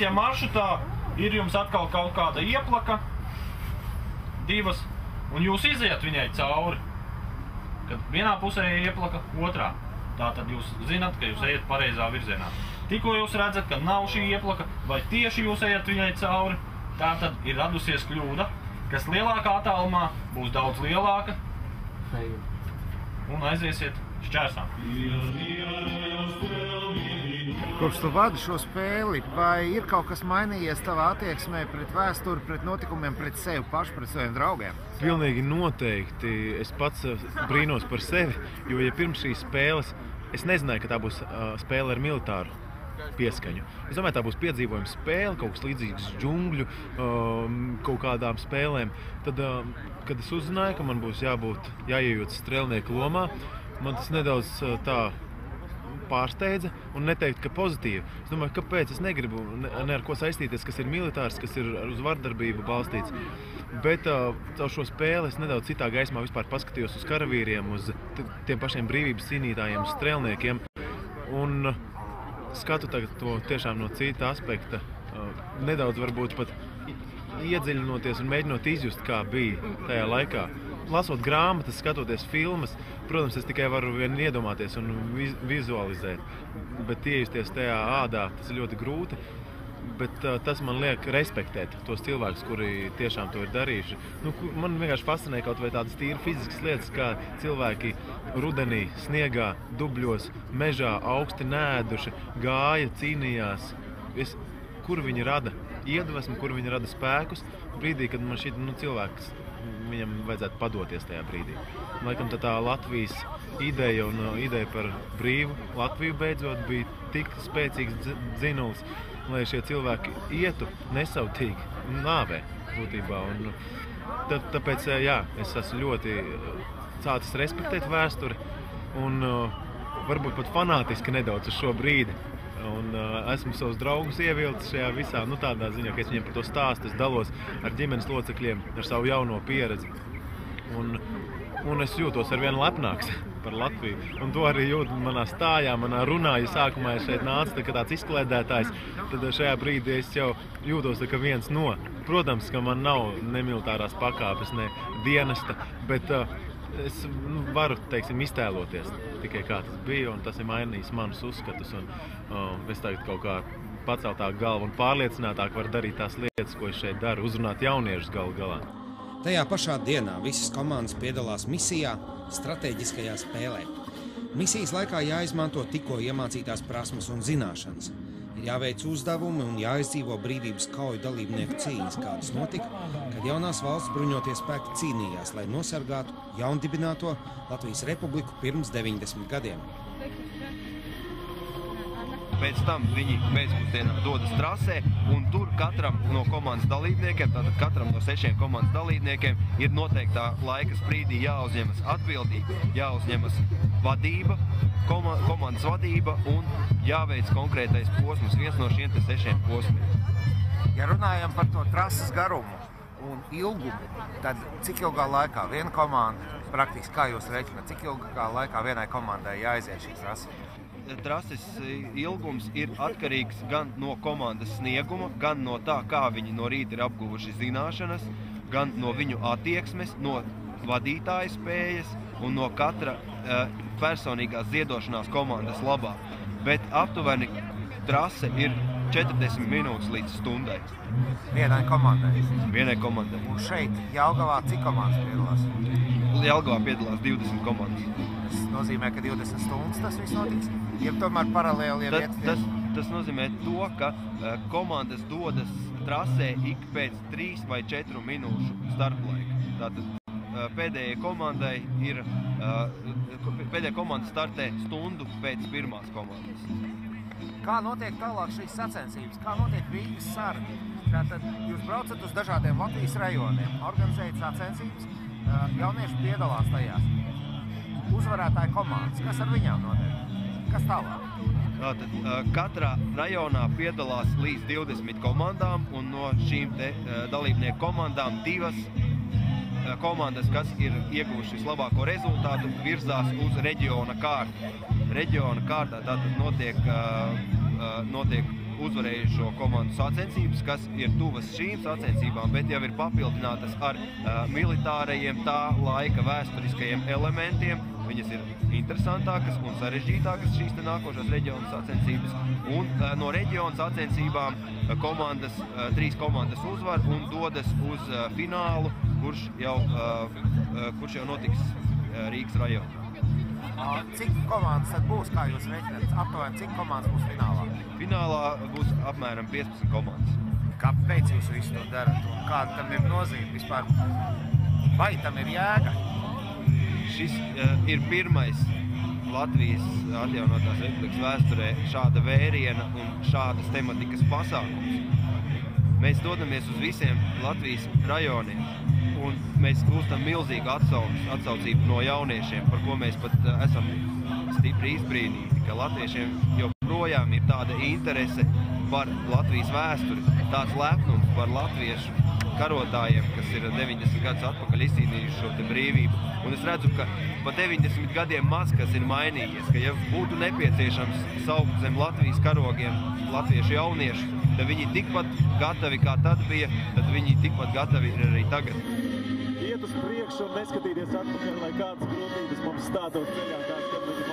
Ja maršrutā ir jums atkal kaut kāda ieplaka, divas, un jūs iziet viņai cauri, kad vienā pusē ieplaka, otrā. Tātad jūs zinat, ka jūs ejat pareizā virzienā. Tikko jūs redzat, ka nav šī ieplaka, vai tieši jūs ejat viņai cauri, tātad ir radusies kļūda, kas lielākā attālumā būs daudz lielāka, un aiziesiet šķērsām. Kopš tu vadi šo spēli, vai ir kaut kas mainījies tavā attieksmē pret vēsturi, pret notikumiem, pret sevi pašu, pret saviem draugiem? Pilnīgi noteikti. Es pats brīnos par sevi, jo ja pirms šīs spēles es nezināju, ka tā būs spēle ar militāru pieskaņu. Es domāju, tā būs piedzīvojuma spēle, kaut kas līdzīgs džungļu, kaut kādām spēlēm. Tad, kad es uzzināju, ka man būs jāiejūt strelnieku lomā, man tas nedaudz tā pārsteidza un neteikt, ka pozitīvi. Es domāju, kāpēc es negribu ne ar ko saistīties, kas ir militārs, kas ir uz vardarbību balstīts. Bet caur šo spēli es nedaudz citā gaismā vispār paskatījos uz karavīriem, uz tiem pašiem brīvības cīnītājiem, uz strelniekiem. Un skatu tagad to tiešām no cita aspekta, nedaudz varbūt pat iedziļinoties un mēģinot izjust, kā bija tajā laikā. Lasot grāmatas, skatoties filmas, protams, es tikai varu vien iedomāties un vizualizēt, bet iejusties tajā ādā, tas ir ļoti grūti, bet tas man liek respektēt tos cilvēkus, kuri tiešām to ir darījuši. Man vienkārši fascinē kaut vai tādas tīri fiziskas lietas, kā cilvēki rudenī, sniegā, dubļos, mežā, augsti nēduši, gāja, cīnījās. Kur viņi rada iedvesmu, kur viņi rada spēkus, brīdī, kad man šķiet, cilvēks, viņam vajadzētu padoties tajā brīdī. Laikam tā Latvijas ideja un ideja par brīvu Latviju beidzot bija tik spēcīgs dzinulis, lai šie cilvēki ietu nesautīgi nāvē būtībā. Un tāpēc, es esmu ļoti sācis respektēt vēsturi un varbūt pat fanātiski nedaudz uz šo brīdi. Un esmu savus draugus ievilcis šajā visā, tādā ziņā, ka es viņiem par to stāstu, es dalos ar ģimenes locekļiem, ar savu jauno pieredzi. Un es jūtos arvien lepnāks par Latviju. Un to arī jūtu manā stājā, manā runā, ja sākumā es šeit nācu tāds izkliedētājs, tad šajā brīdī es jau jūtos kā viens no. Protams, ka man nav ne militārās pakāpes, ne dienesta, bet es varu, iztēloties tikai kā tas bija, un tas ir mainījis manus uzskatus, un es tagad kaut kā paceltāk galvu un pārliecinātāk varu darīt tās lietas, ko es šeit daru, uzrunāt jauniešus galu galā. Tajā pašā dienā visas komandas piedalās misijā, stratēģiskajā spēlē. Misijas laikā jāizmanto tikko iemācītās prasmes un zināšanas. Ir jāveic uzdevumi un jāizdzīvo brīvības kauju dalībnieku cīņas, kādas notika, kad jaunās valsts bruņotie spēki cīnījās, lai nosargātu jaundibināto Latvijas Republiku pirms 90 gadiem. Pēc tam viņi pēcpusdienā dodas trasē, un tur katram no komandas dalībniekiem, tātad katram no 6 komandas dalībniekiem, ir noteiktā laika sprīdī jāuzņemas atbildība, jāuzņemas vadība, komandas vadība un jāveic konkrētais posms, viens no šiem 6 posmiem. Ja runājam par to trases garumu un ilgumu, tad cik ilgā laikā viena komanda, praktiski kā jūs reiķināt, cik ilgā laikā vienai komandai jāaiziet šī trasa? Trases ilgums ir atkarīgs gan no komandas snieguma, gan no tā, kā viņi no rīta ir apguvuši zināšanas, gan no viņu attieksmes, no vadītāja spējas un no katra personīgās ziedošanās komandas labā. Bet aptuveni trase ir 40 minūtes līdz stundai. Vienai komandai? Vienai komandai. Un šeit Jelgavā cik komandas piedalās? Jelgavā piedalās 20 komandas. Tas nozīmē, ka 20 stundas tas viss notiks? Ja tomēr paralēli tas nozīmē to, ka komandas dodas trasē ik pēc 3 vai 4 minūšu starplaika. Tātad pēdējai komanda startē stundu pēc pirmās komandas. Kā notiek tālāk šīs sacensības? Kā notiek Rīgas sargi? Tātad jūs braucat uz dažādiem Latvijas rajoniem, organizējat sacensības, jaunieši piedalās tajās. Uzvarētāji komandas, kas ar viņām notiek? Kas tālāk? Tātad, katrā rajonā piedalās līdz 20 komandām, un no šīm dalībnieku komandām 2 komandas, kas ir ieguvuši vislabāko rezultātu, virzās uz reģiona kārtu. Reģiona kārtā tātad notiek uzvarējušo komandu sacensības, kas ir tuvas šīm sacensībām, bet jau ir papildinātas ar militārajiem tā laika vēsturiskajiem elementiem. Viņas ir interesantākas un sarežģītākas šīs te nākošās reģiona sacensības. Un no reģiona sacensībām trīs komandas uzvar un dodas uz finālu, kurš jau notiks Rīgas rajonā. Cik komandas tad būs, kā jūs reiķināt? Aptuveni cik komandas būs finālā? Finālā būs apmēram 15 komandas. Kāpēc jūs visu to darat? Kāda tam ir nozīme vispār? Vai tam ir jēga? Šis ir pirmais Latvijas atjaunotās republikas vēsturē šāda vēriena un šādas tematikas pasākums. Mēs dodamies uz visiem Latvijas rajoniem un mēs gūstam milzīgu atsaucību no jauniešiem, par ko mēs pat esam stipri izbrīnīti, ka latviešiem joprojām ir tāda interese par Latvijas vēsturi, tāds lepnums par latviešu karotājiem, kas ir 90 gadus atpakaļ izcīnījuši šo te brīvību. Un es redzu, ka pa 90 gadiem maz kas ir mainījies, ka ja būtu nepieciešams saukt zem Latvijas karogiem latviešu jauniešu, tad viņi tikpat gatavi kā tad bija, tad viņi tikpat gatavi ir arī tagad. Iet uz priekšu un neskatīties atpakaļ, lai kādas grūtības mums stātos ceļā, kā kad mums ir